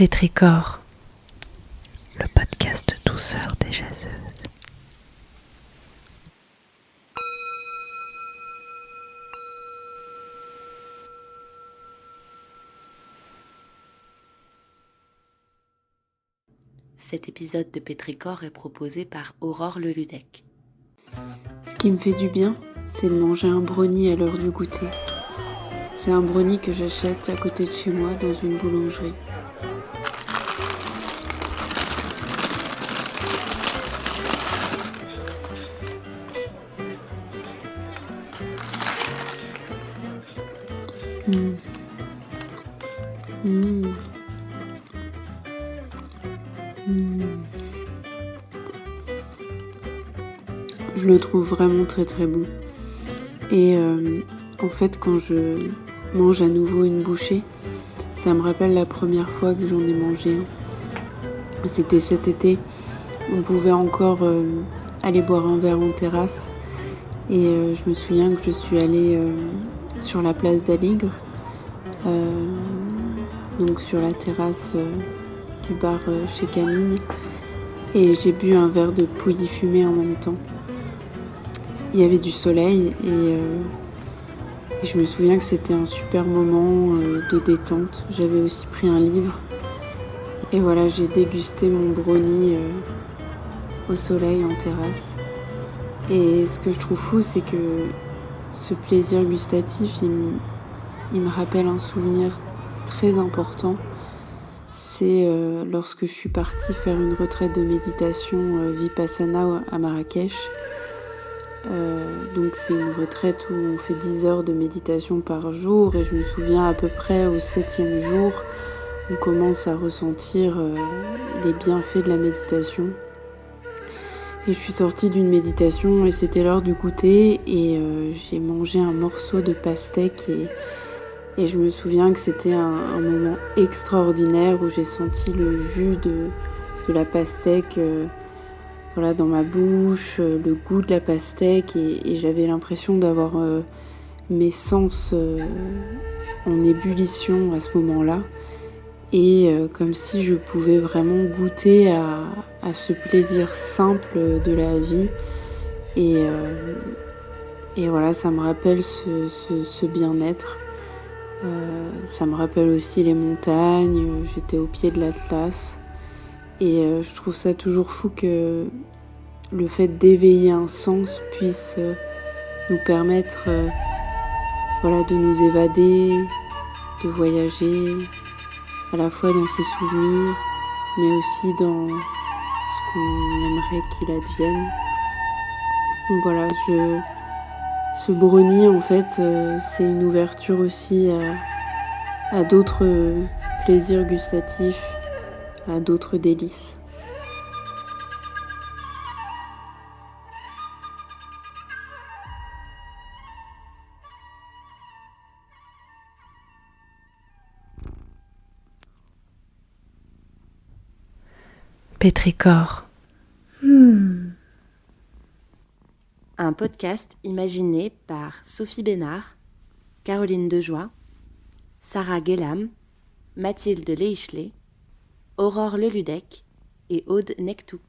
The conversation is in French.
Pétrichor, le podcast de douceur des jaseuses. Cet épisode de Pétrichor est proposé par Aurore Leludec. Ce qui me fait du bien, c'est de manger un brownie à l'heure du goûter. C'est un brownie que j'achète à côté de chez moi dans une boulangerie. Je le trouve vraiment très très bon. Et en fait, quand je mange à nouveau une bouchée, ça me rappelle la première fois que j'en ai mangé. C'était cet été. On pouvait encore aller boire un verre en terrasse. Et je me souviens que je suis allée sur la place d'Aligre, donc sur la terrasse du bar chez Camille. Et j'ai bu un verre de pouilly fumé en même temps. Il y avait du soleil et je me souviens que c'était un super moment de détente. J'avais aussi pris un livre et voilà, j'ai dégusté mon brownie au soleil en terrasse. Et ce que je trouve fou, c'est que ce plaisir gustatif, il me rappelle un souvenir très important. C'est lorsque je suis partie faire une retraite de méditation Vipassana à Marrakech. Donc c'est une retraite où on fait 10 heures de méditation par jour et je me souviens à peu près au 7e jour, on commence à ressentir les bienfaits de la méditation. Et je suis sortie d'une méditation et c'était l'heure du goûter et j'ai mangé un morceau de pastèque et je me souviens que c'était un moment extraordinaire où j'ai senti le jus de la pastèque dans ma bouche, le goût de la pastèque et j'avais l'impression d'avoir mes sens en ébullition à ce moment-là et comme si je pouvais vraiment goûter à ce plaisir simple de la vie et voilà, ça me rappelle ce bien-être. Ça me rappelle aussi les montagnes, j'étais au pied de l'Atlas. Et je trouve ça toujours fou que le fait d'éveiller un sens puisse nous permettre de nous évader, de voyager, à la fois dans ses souvenirs, mais aussi dans ce qu'on aimerait qu'il advienne. Donc voilà, ce brownie, en fait, c'est une ouverture aussi à d'autres plaisirs gustatifs, à d'autres délices. Pétrichor. Un podcast imaginé par Sophie Bénard, Caroline Dejoie, Sarah Guélam, Mathilde Leichelet, Aurore Leludec et Aude Nectou.